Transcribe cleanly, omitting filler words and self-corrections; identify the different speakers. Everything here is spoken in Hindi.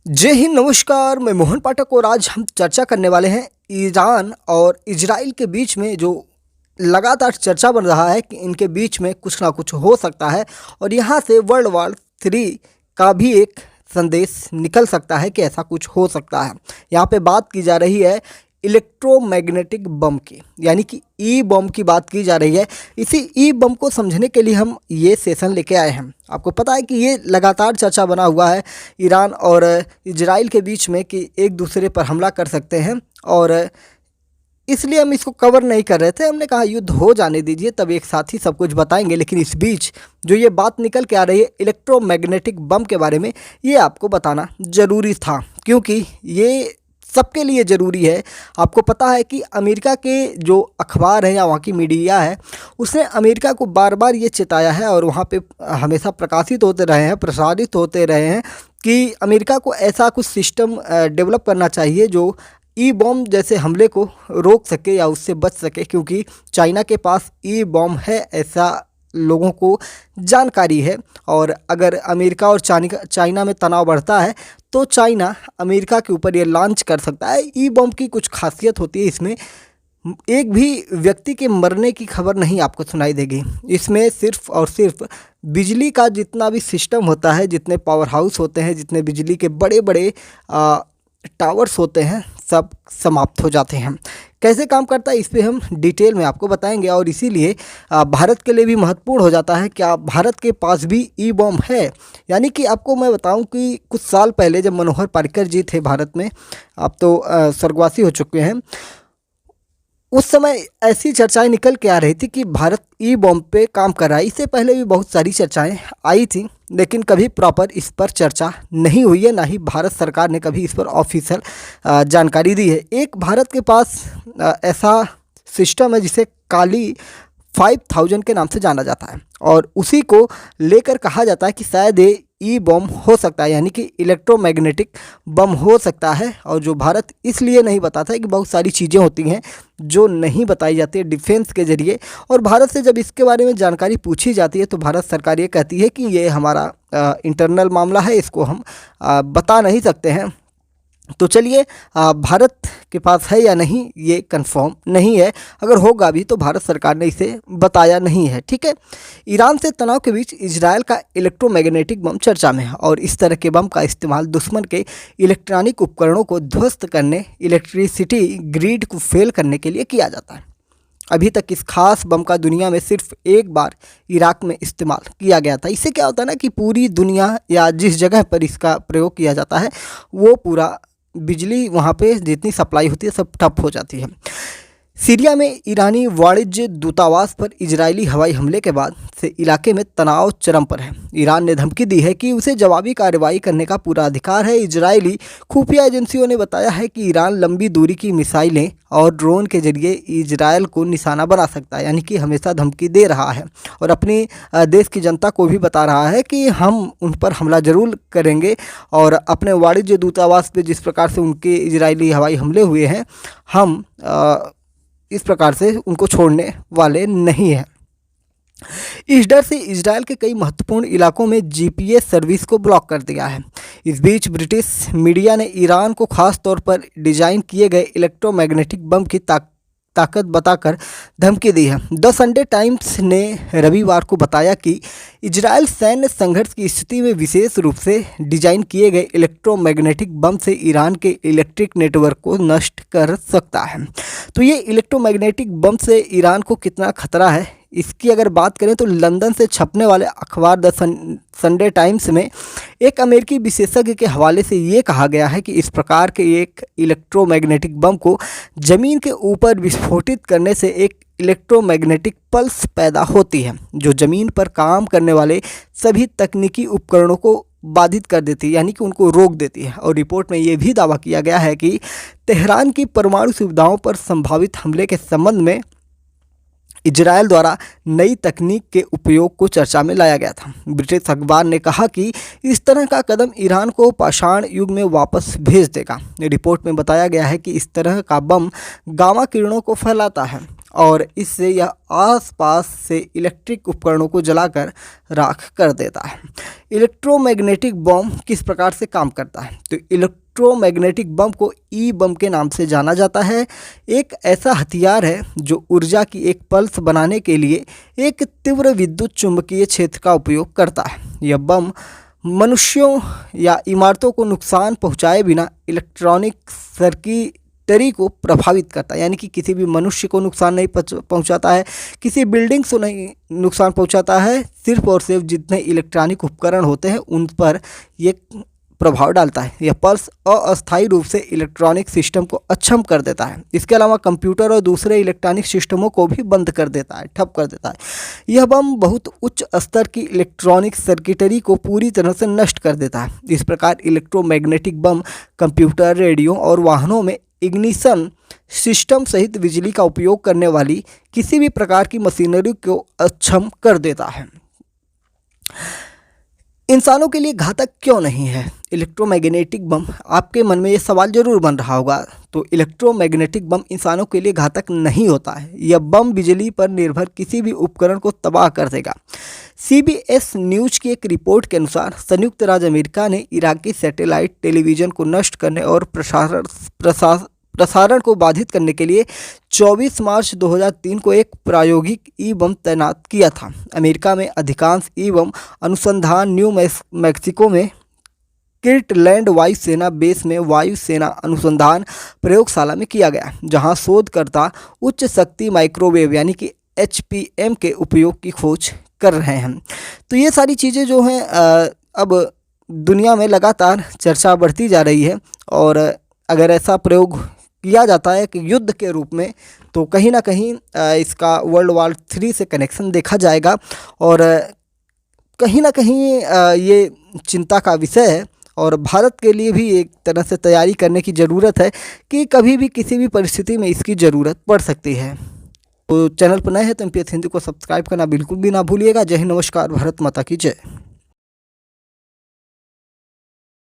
Speaker 1: जय हिंद, नमस्कार। मैं मोहन पाठक और आज हम चर्चा करने वाले हैं ईरान और इजराइल के बीच में जो लगातार चर्चा बन रहा है कि इनके बीच में कुछ ना कुछ हो सकता है और यहाँ से वर्ल्ड वॉर 3 का भी एक संदेश निकल सकता है कि ऐसा कुछ हो सकता है। यहाँ पे बात की जा रही है इलेक्ट्रोमैग्नेटिक बम की, यानी कि ई बम की बात की जा रही है। इसी ई बम को समझने के लिए हम ये सेशन लेके आए हैं। आपको पता है कि ये लगातार चर्चा बना हुआ है ईरान और इजराइल के बीच में कि एक दूसरे पर हमला कर सकते हैं, और इसलिए हम इसको कवर नहीं कर रहे थे। हमने कहा युद्ध हो जाने दीजिए, तब एक साथ ही सब कुछ बताएंगे। लेकिन इस बीच जो ये बात निकल के आ रही है इलेक्ट्रोमैग्नेटिक बम के बारे में, ये आपको बताना ज़रूरी था, क्योंकि ये सबके लिए ज़रूरी है। आपको पता है कि अमेरिका के जो अखबार है या वहाँ की मीडिया है, उसने अमेरिका को बार बार ये चेताया है और वहाँ पे हमेशा प्रकाशित होते रहे हैं, प्रसारित होते रहे हैं कि अमेरिका को ऐसा कुछ सिस्टम डेवलप करना चाहिए जो ई बॉम्ब जैसे हमले को रोक सके या उससे बच सके, क्योंकि चाइना के पास ई बॉम्ब है, ऐसा लोगों को जानकारी है। और अगर अमेरिका और चाइना में तनाव बढ़ता है तो चाइना अमेरिका के ऊपर ये लॉन्च कर सकता है। ई बॉम्ब की कुछ खासियत होती है, इसमें एक भी व्यक्ति के मरने की खबर नहीं आपको सुनाई देगी। इसमें सिर्फ और सिर्फ बिजली का जितना भी सिस्टम होता है, जितने पावर हाउस होते हैं, जितने बिजली के बड़े बड़े टावर्स होते हैं, सब समाप्त हो जाते हैं। कैसे काम करता है इस पे हम डिटेल में आपको बताएंगे, और इसीलिए भारत के लिए भी महत्वपूर्ण हो जाता है क्या भारत के पास भी ई बॉम्ब है। यानी कि आपको मैं बताऊं कि कुछ साल पहले जब मनोहर पर्रिकर जी थे भारत में, अब तो स्वर्गवासी हो चुके हैं, उस समय ऐसी चर्चाएं निकल के आ रही थी कि भारत ई बॉम्ब पे काम कर रहा है। इससे पहले भी बहुत सारी चर्चाएं आई थी, लेकिन कभी प्रॉपर इस पर चर्चा नहीं हुई है, ना ही भारत सरकार ने कभी इस पर ऑफिशियल जानकारी दी है। एक भारत के पास ऐसा सिस्टम है जिसे काली 5000 के नाम से जाना जाता है, और उसी को लेकर कहा जाता है कि शायद ये ई बम हो सकता है, यानी कि इलेक्ट्रोमैग्नेटिक बम हो सकता है। और जो भारत इसलिए नहीं बताता है कि बहुत सारी चीज़ें होती हैं जो नहीं बताई जाती है डिफेंस के ज़रिए, और भारत से जब इसके बारे में जानकारी पूछी जाती है तो भारत सरकार ये कहती है कि ये हमारा इंटरनल मामला है, इसको हम बता नहीं सकते हैं। तो चलिए, भारत के पास है या नहीं ये कंफर्म नहीं है, अगर होगा भी तो भारत सरकार ने इसे बताया नहीं है। ठीक है, ईरान से तनाव के बीच इजरायल का इलेक्ट्रोमैग्नेटिक बम चर्चा में है, और इस तरह के बम का इस्तेमाल दुश्मन के इलेक्ट्रॉनिक उपकरणों को ध्वस्त करने, इलेक्ट्रिसिटी ग्रिड को फेल करने के लिए किया जाता है। अभी तक इस खास बम का दुनिया में सिर्फ एक बार इराक में इस्तेमाल किया गया था। इससे क्या होता है ना कि पूरी दुनिया या जिस जगह पर इसका प्रयोग किया जाता है वो पूरा बिजली वहाँ पे जितनी सप्लाई होती है सब ठप हो जाती है। सीरिया में ईरानी वाणिज्य दूतावास पर इजरायली हवाई हमले के बाद से इलाके में तनाव चरम पर है। ईरान ने धमकी दी है कि उसे जवाबी कार्रवाई करने का पूरा अधिकार है। इजरायली खुफिया एजेंसियों ने बताया है कि ईरान लंबी दूरी की मिसाइलें और ड्रोन के जरिए इजरायल को निशाना बना सकता है, यानी कि हमेशा धमकी दे रहा है और अपनी देश की जनता को भी बता रहा है कि हम उन पर हमला जरूर करेंगे। और अपने वाणिज्य दूतावास पे जिस प्रकार से उनके इजरायली हवाई हमले हुए हैं, हम इस प्रकार से उनको छोड़ने वाले नहीं हैं। इस डर से इजरायल के कई महत्वपूर्ण इलाकों में जीपीएस सर्विस को ब्लॉक कर दिया है। इस बीच ब्रिटिश मीडिया ने ईरान को खास तौर पर डिजाइन किए गए इलेक्ट्रोमैग्नेटिक बम की ताकत बताकर धमकी दी है। द संडे टाइम्स ने रविवार को बताया कि इजरायल सैन्य संघर्ष की स्थिति में विशेष रूप से डिजाइन किए गए इलेक्ट्रोमैग्नेटिक बम से ईरान के इलेक्ट्रिक नेटवर्क को नष्ट कर सकता है। तो ये इलेक्ट्रोमैग्नेटिक बम से ईरान को कितना खतरा है, इसकी अगर बात करें तो लंदन से छपने वाले अखबार द संडे टाइम्स में एक अमेरिकी विशेषज्ञ के हवाले से ये कहा गया है कि इस प्रकार के एक इलेक्ट्रोमैग्नेटिक बम को ज़मीन के ऊपर विस्फोटित करने से एक इलेक्ट्रोमैग्नेटिक पल्स पैदा होती है जो ज़मीन पर काम करने वाले सभी तकनीकी उपकरणों को बाधित कर देती है, यानी कि उनको रोक देती है। और रिपोर्ट में ये भी दावा किया गया है कि तेहरान की परमाणु सुविधाओं पर संभावित हमले के संबंध में इजरायल द्वारा नई तकनीक के उपयोग को चर्चा में लाया गया था। ब्रिटिश अखबार ने कहा कि इस तरह का कदम ईरान को पाषाण युग में वापस भेज देगा। रिपोर्ट में बताया गया है कि इस तरह का बम गामा किरणों को फैलाता है और इससे यह आसपास से इलेक्ट्रिक उपकरणों को जलाकर राख कर देता है। इलेक्ट्रोमैग्नेटिक बम किस प्रकार से काम करता है? तो इलेक्ट्रोमैग्नेटिक बम को ई बम के नाम से जाना जाता है। एक ऐसा हथियार है जो ऊर्जा की एक पल्स बनाने के लिए एक तीव्र विद्युत चुंबकीय क्षेत्र का उपयोग करता है। यह बम मनुष्यों या इमारतों को नुकसान पहुंचाए बिना इलेक्ट्रॉनिक सर्किटरी को प्रभावित करता है, यानी कि किसी भी मनुष्य को नुकसान नहीं पहुंचाता है, किसी बिल्डिंग्स को नहीं नुकसान पहुंचाता है। सिर्फ और सिर्फ जितने इलेक्ट्रॉनिक उपकरण होते हैं उन पर ये प्रभाव डालता है। यह पल्स अस्थायी रूप से इलेक्ट्रॉनिक सिस्टम को अक्षम कर देता है। इसके अलावा कंप्यूटर और दूसरे इलेक्ट्रॉनिक सिस्टमों को भी बंद कर देता है, ठप कर देता है। यह बम बहुत उच्च स्तर की इलेक्ट्रॉनिक सर्किटरी को पूरी तरह से नष्ट कर देता है। इस प्रकार इलेक्ट्रोमैग्नेटिक बम कंप्यूटर, रेडियो और वाहनों में इग्निशन सिस्टम सहित बिजली का उपयोग करने वाली किसी भी प्रकार की मशीनरी को अक्षम कर देता है। इंसानों के लिए घातक क्यों नहीं है इलेक्ट्रोमैग्नेटिक बम? आपके मन में ये सवाल जरूर बन रहा होगा। तो इलेक्ट्रोमैग्नेटिक बम इंसानों के लिए घातक नहीं होता है। यह बम बिजली पर निर्भर किसी भी उपकरण को तबाह कर देगा। CBS न्यूज की एक रिपोर्ट के अनुसार संयुक्त राज्य अमेरिका ने इराकी सैटेलाइट टेलीविज़न को नष्ट करने और प्रसारण को बाधित करने के लिए 24 मार्च 2003 को एक प्रायोगिक ई बम तैनात किया था। अमेरिका में अधिकांश ई बम अनुसंधान न्यू मैक्सिको में किर्टलैंड वायुसेना बेस में वायुसेना अनुसंधान प्रयोगशाला में किया गया, जहां शोधकर्ता उच्च शक्ति माइक्रोवेव यानी कि HPM के उपयोग की खोज कर रहे हैं। तो ये सारी चीज़ें जो हैं अब दुनिया में लगातार चर्चा बढ़ती जा रही है, और अगर ऐसा प्रयोग किया जाता है कि युद्ध के रूप में, तो कहीं ना कहीं इसका वर्ल्ड वॉर 3 से कनेक्शन देखा जाएगा, और कहीं ना कहीं ये चिंता का विषय है। और भारत के लिए भी एक तरह से तैयारी करने की ज़रूरत है कि कभी भी किसी भी परिस्थिति में इसकी ज़रूरत पड़ सकती है। तो चैनल पर नए हैं तो MPS हिंदी को सब्सक्राइब करना बिल्कुल भी ना भूलिएगा। जय हिंद, नमस्कार, भारत माता की जय।